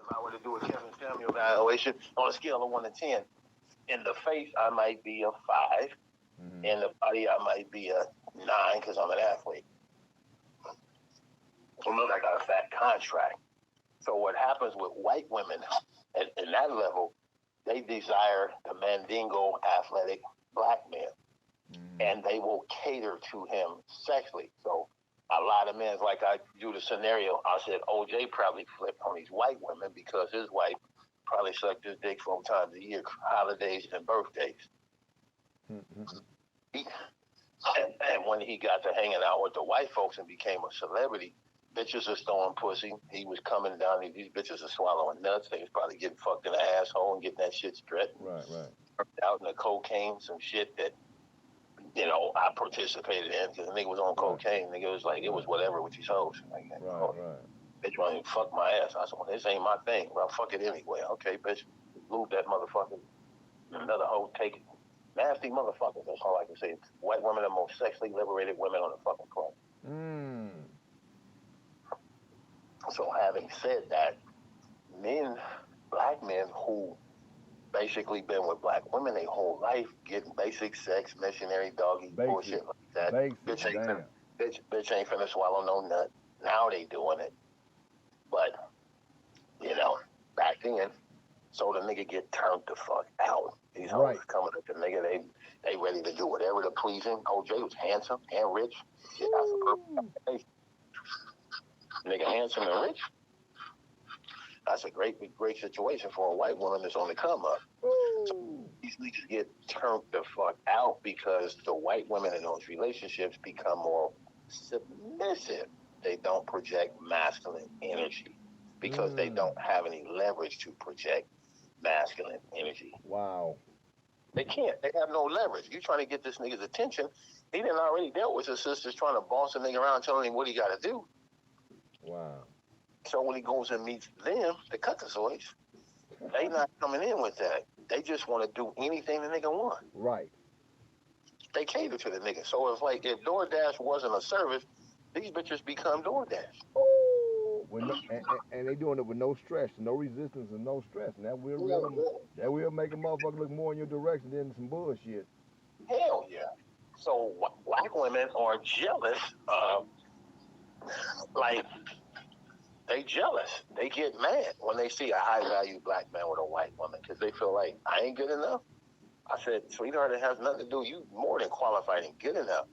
If I were to do a Kevin Samuel evaluation on a scale of 1 to 10, in the face, I might be a 5. Mm-hmm. In the body, I might be a 9 because I'm an athlete. Look, I got a fat contract. So what happens with white women at that level, they desire the mandingo athletic black man. Mm-hmm. And they will cater to him sexually. So a lot of men, like I do the scenario, I said OJ probably flipped on these white women because his wife probably sucked his dick 4 times a year, holidays and birthdays. Mm-hmm. And when he got to hanging out with the white folks and became a celebrity, bitches are throwing pussy. He was coming down. These bitches are swallowing nuts. They was probably getting fucked in the asshole and getting that shit stripped. Right. Out in the cocaine, some shit that, I participated in because the nigga was on cocaine. Nigga was like, it was whatever with these hoes. Like, right. Bitch wanted to fuck my ass. I said, well, this ain't my thing. Well, fuck it anyway. Okay, bitch, lose that motherfucker. Another hoe, take it. Nasty motherfuckers. That's all I can say. White women are the most sexually liberated women on the fucking planet. Mm. So having said that, black men who basically been with black women their whole life, getting basic sex, missionary, doggy, bullshit like that. Bitch ain't finna swallow no nut. Now they doing it. But, back then, so the nigga get turned the fuck out. These hoes coming at the nigga, they ready to do whatever to please him. OJ was handsome and rich. Shit, that's a perfect combination. Nigga handsome and rich. That's a great situation for a white woman that's on the come up. So these niggas get turned the fuck out because the white women in those relationships become more submissive. They don't project masculine energy because they don't have any leverage to project masculine energy. Wow. They can't. They have no leverage. You trying to get this nigga's attention. He done already dealt with his sisters trying to boss a nigga around telling him what he got to do. Wow. So when he goes and meets them, the Caucasoids, they not coming in with that. They just want to do anything the nigga want. Right. They cater to the nigga. So it's like if DoorDash wasn't a service, these bitches become DoorDash. And they doing it with no stress, no resistance, and no stress. And that will make a motherfucker look more in your direction than some bullshit. Hell yeah. So black women are jealous of, they jealous. They get mad when they see a high-value black man with a white woman because they feel like, I ain't good enough. I said, sweetheart, it has nothing to do. You more than qualified and good enough.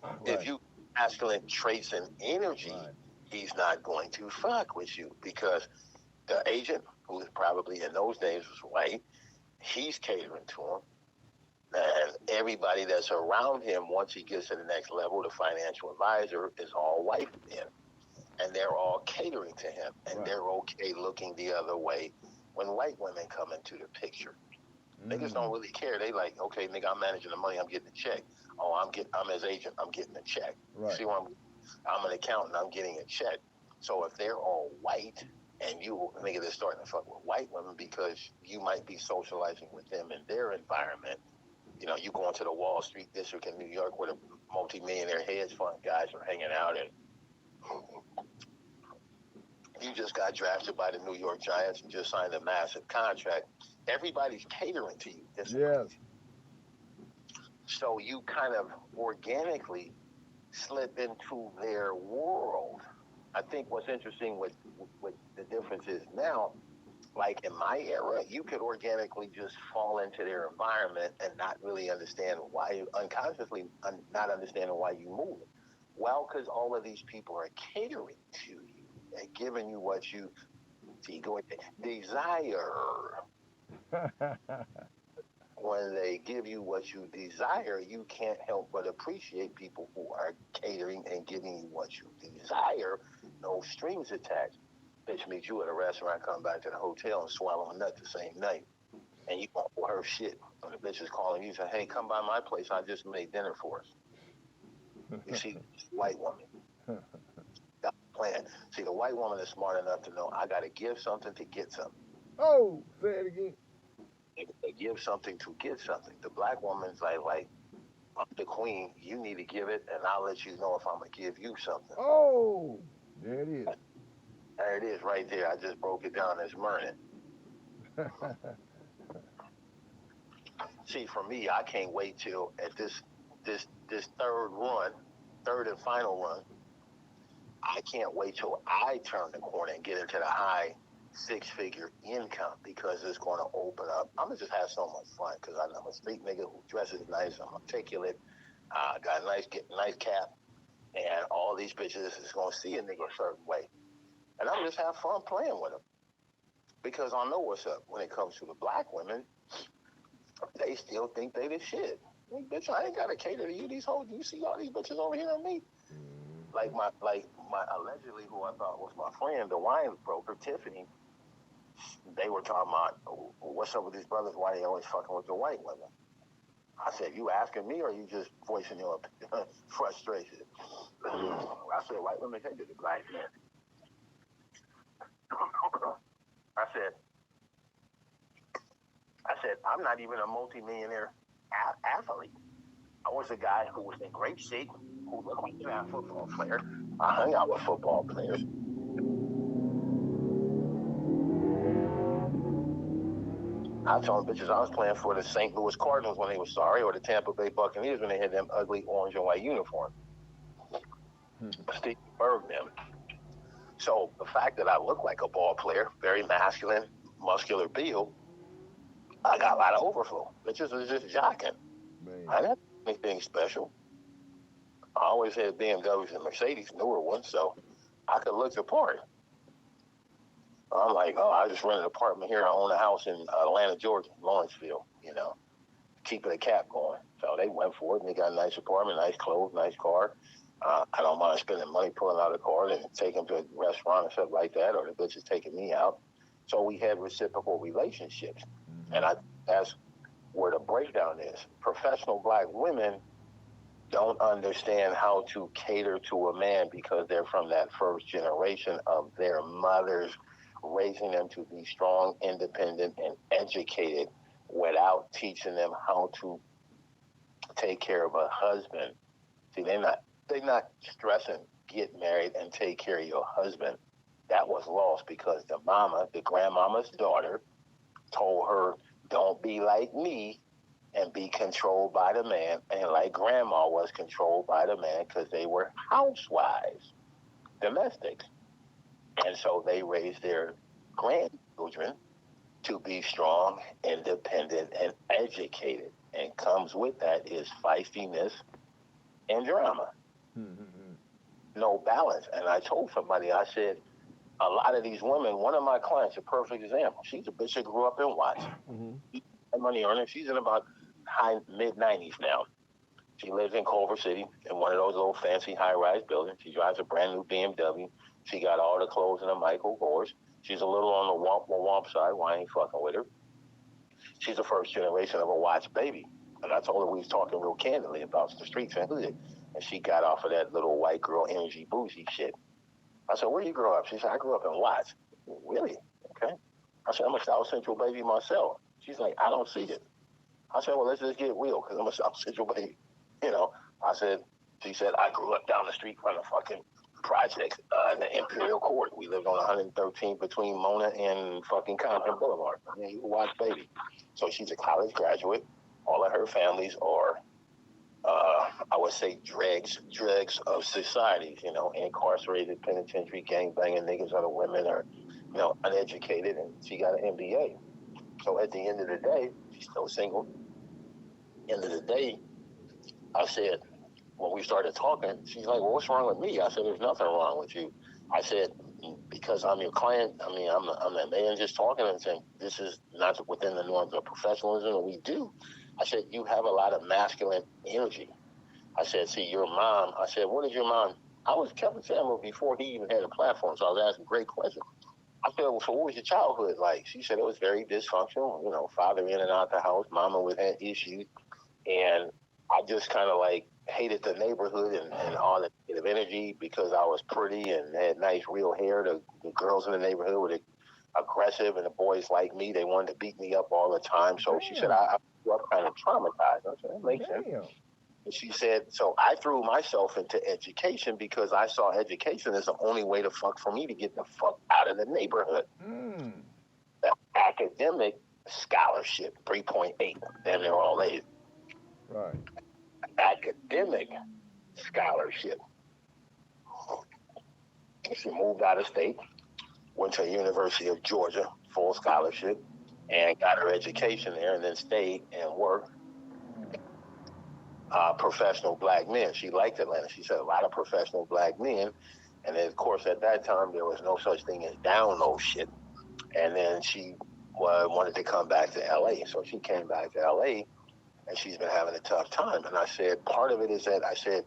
Right. If you masculine traits and energy, he's not going to fuck with you because the agent, who was probably in those days was white, he's catering to him. And everybody that's around him, once he gets to the next level, the financial advisor is all white men. And they're all catering to him. And they're okay looking the other way when white women come into the picture. Niggas don't really care. They like, okay, nigga, I'm managing the money, I'm getting a check. Oh, I'm his agent, I'm getting a check. Right. See what I'm an accountant, I'm getting a check. So if they're all white and you nigga they're starting to fuck with white women because you might be socializing with them in their environment. You going to the Wall Street district in New York where the multi-millionaire hedge fund guys are hanging out, and you just got drafted by the New York Giants and just signed a massive contract. Everybody's catering to you. Yes. So you kind of organically slip into their world. I think what's interesting with the difference is now, like in my era, you could organically just fall into their environment and not really understand why, unconsciously not understanding why you move. Well, because all of these people are catering to you and giving you what you desire. When they give you what you desire, you can't help but appreciate people who are catering and giving you what you desire, no strings attached. Bitch meet you at a restaurant, come back to the hotel and swallow a nut the same night. And you want her shit. And the bitch is calling you, say, hey, come by my place, I just made dinner for us. You see, white woman. Got a plan. See, the white woman is smart enough to know I gotta give something to get something. Oh, say it again. They give something to get something. The black woman's like, I'm the queen. You need to give it, and I'll let you know if I'm gonna give you something. Oh, there it is. There it is right there. I just broke it down as Mernon. See, for me, I can't wait till at this third and final run. I can't wait till I turn the corner and get into the high six-figure income because it's going to open up. I'm gonna just have so much fun because I'm a street nigga who dresses nice. I'm articulate. Got a nice cap, and all these bitches is going to see a nigga a certain way, and I'm just have fun playing with them because I know what's up when it comes to the black women. They still think they the shit. Like, bitch, I ain't gotta cater to you. These hoes, you see all these bitches over here on me. Like my allegedly who I thought was my friend, the wine broker Tiffany. They were talking about what's up with these brothers? Why they always fucking with the white women? I said, you asking me or you just voicing your frustration? I said, white women hate the black men. I said, I'm not even a multi-millionaire athlete. I was a guy who was in great shape, who looked like a football player. I hung out with football players. I told bitches I was playing for the St. Louis Cardinals when they were sorry, or the Tampa Bay Buccaneers when they had them ugly orange and white uniforms. Steve Berg them. So the fact that I look like a ball player, very masculine, muscular build, I got a lot of overflow. Bitches was just jocking. Man. I didn't have anything special. I always had BMWs and Mercedes, newer ones, so I could look the part. I'm like, oh, I just rented an apartment here. I own a house in Atlanta, Georgia, Lawrenceville, keeping a cap going. So they went for it, and they got a nice apartment, nice clothes, nice car. I don't mind spending money pulling out a car and taking them to a restaurant and stuff like that, or the bitch is taking me out. So we had reciprocal relationships. And that's where the breakdown is. Professional black women don't understand how to cater to a man because they're from that first generation of their mothers raising them to be strong, independent, and educated without teaching them how to take care of a husband. See, they're not stressing, get married and take care of your husband. That was lost because the grandmama's daughter, told her, don't be like me and be controlled by the man. And like grandma was controlled by the man because they were housewives, domestics. And so they raised their grandchildren to be strong, independent, and educated. And comes with that is feistiness and drama. No balance. And I told somebody, I said, a lot of these women, one of my clients, a perfect example, she's a bitch that grew up in Watts. Money earner. She's in about mid-90s now. She lives in Culver City in one of those little fancy high-rise buildings. She drives a brand new BMW. She got all the clothes in a Michael Kors. She's a little on the womp side. Why I ain't fucking with her? She's the first generation of a Watts baby. And I told her we was talking real candidly about the streets and hood. And she got off of that little white girl energy bougie shit. I said, where you grow up? She said, I grew up in Watts. Really? Okay. I said, I'm a South Central baby myself. She's like, I don't see it. I said, well, let's just get real because I'm a South Central baby. She said, I grew up down the street from the fucking projects in the Imperial Court. We lived on 113 between Mona and fucking Compton Boulevard. Yeah, you Watts baby. So she's a college graduate. All of her families are, I would say, dregs of society, incarcerated, penitentiary, gang-banging niggas, other women are, uneducated, and she got an MBA. So at the end of the day, she's still single. End of the day, I said, when we started talking, she's like, well, what's wrong with me? I said, there's nothing wrong with you. I said, because I'm your client, I'm that man just talking and saying, this is not within the norms of professionalism that we do. I said, you have a lot of masculine energy. I said, see, your mom, I said, what is your mom? I was Kevin Samuel before he even had a platform, so I was asking great questions. I said, well, so what was your childhood like? She said it was very dysfunctional, father in and out the house, mama with had issues. And I just kind of hated the neighborhood and all the negative energy because I was pretty and had nice real hair. The girls in the neighborhood were aggressive, and the boys like me, they wanted to beat me up all the time. So she said, I grew up kind of traumatized. I said, that makes sense. And she said, so I threw myself into education because I saw education as the only way to fuck for me to get the fuck out out of the neighborhood. The academic scholarship, 3.8, and they're all A's. Right. Academic scholarship. She moved out of state, went to the University of Georgia, full scholarship, and got her education there, and then stayed and worked. Professional black men. She liked Atlanta. She said a lot of professional black men. And then, of course, at that time, there was no such thing as down low shit. And then she wanted to come back to L.A. So she came back to L.A., and she's been having a tough time. And I said, part of it is that I said,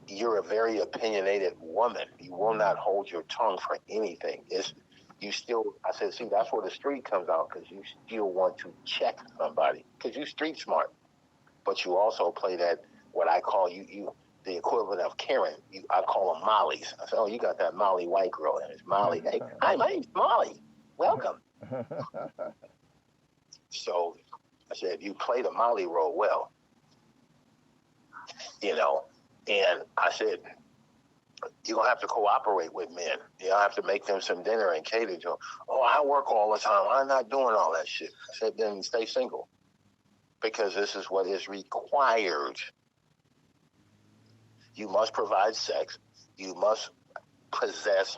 you're a very opinionated woman. You will not hold your tongue for anything. You still, I said, see, that's where the street comes out, because you still want to check somebody, because you street smart. But you also play that, what I call you the equivalent of Karen. I call them Mollies. I said, oh, you got that Molly white girl, and it's Molly. Hey, hi, my name's Molly. Welcome. So I said, you play the Molly role well, and I said, you're going to have to cooperate with men. You have to make them some dinner and cater to them. Oh, I work all the time. I'm not doing all that shit. I said, then stay single, because this is what is required. You must provide sex. You must possess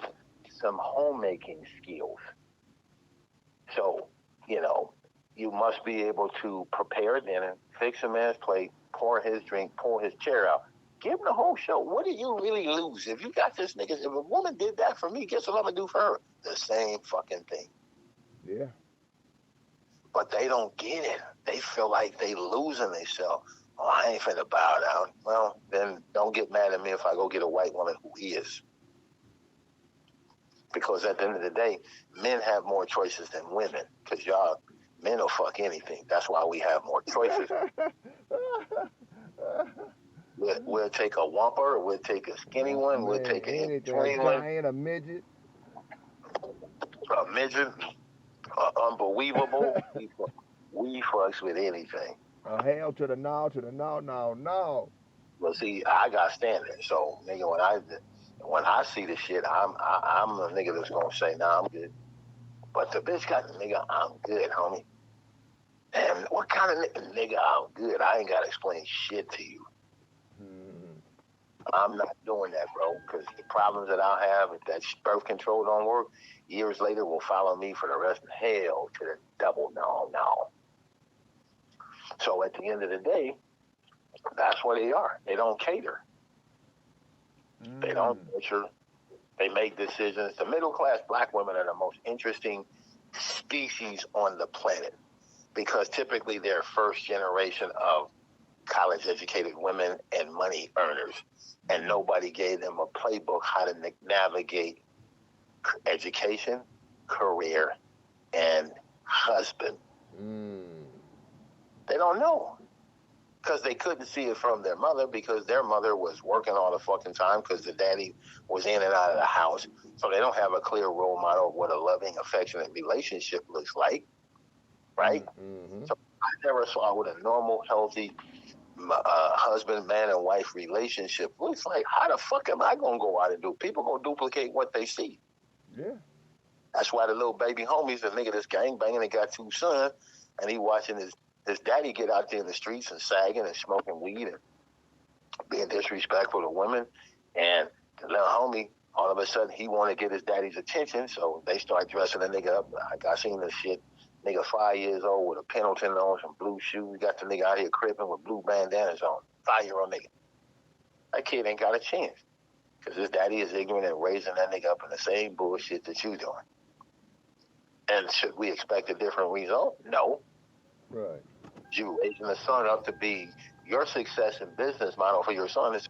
some homemaking skills. So, you must be able to prepare dinner, fix a man's plate, pour his drink, pull his chair out. Give him the whole show. What do you really lose? If you got this nigga, if a woman did that for me, guess what I'm going to do for her? The same fucking thing. Yeah. But they don't get it. They feel like they losing themselves. Oh, I ain't finna bow down. Well, then don't get mad at me if I go get a white woman who is. Because at the end of the day, men have more choices than women. Because men will fuck anything. That's why we have more choices. We'll take a whomper, we'll take a skinny one, we'll take a 21, a giant, a midget, unbelievable. We fucks with anything. Hell to the no. Well, see, I got standing. So, nigga, when I see the shit, I'm a nigga that's gonna say, nah, I'm good. But the bitch got the nigga, I'm good, homie. And what kind of nigga, I'm good? I ain't gotta explain shit to you. I'm not doing that, bro, because the problems that I'll have if that birth control don't work, years later will follow me for the rest of hell to the double no. So at the end of the day, that's what they are. They don't cater. They don't nurture. They make decisions. The middle-class black women are the most interesting species on the planet, because typically they're first generation of college-educated women and money earners, and nobody gave them a playbook how to navigate education, career, and husband. They don't know, because they couldn't see it from their mother, because their mother was working all the fucking time because the daddy was in and out of the house. So they don't have a clear role model of what a loving, affectionate relationship looks like, right? So I never saw what a normal, healthy husband, man, and wife relationship looks like. How the fuck am I going to go out and do? People going to duplicate what they see. Yeah. That's why the little baby homies, the nigga that's gangbanging and got 2 sons, and he watching his daddy get out there in the streets and sagging and smoking weed and being disrespectful to women. And the little homie, all of a sudden, he want to get his daddy's attention, so they start dressing the nigga up. I seen this shit. Nigga 5 years old with a Pendleton on, some blue shoes. Got the nigga out here cripping with blue bandanas on. 5-year-old nigga. That kid ain't got a chance, because his daddy is ignorant and raising that nigga up in the same bullshit that you doing. And should we expect a different result? No. Right. You raising the son up to be your success in business model for your son is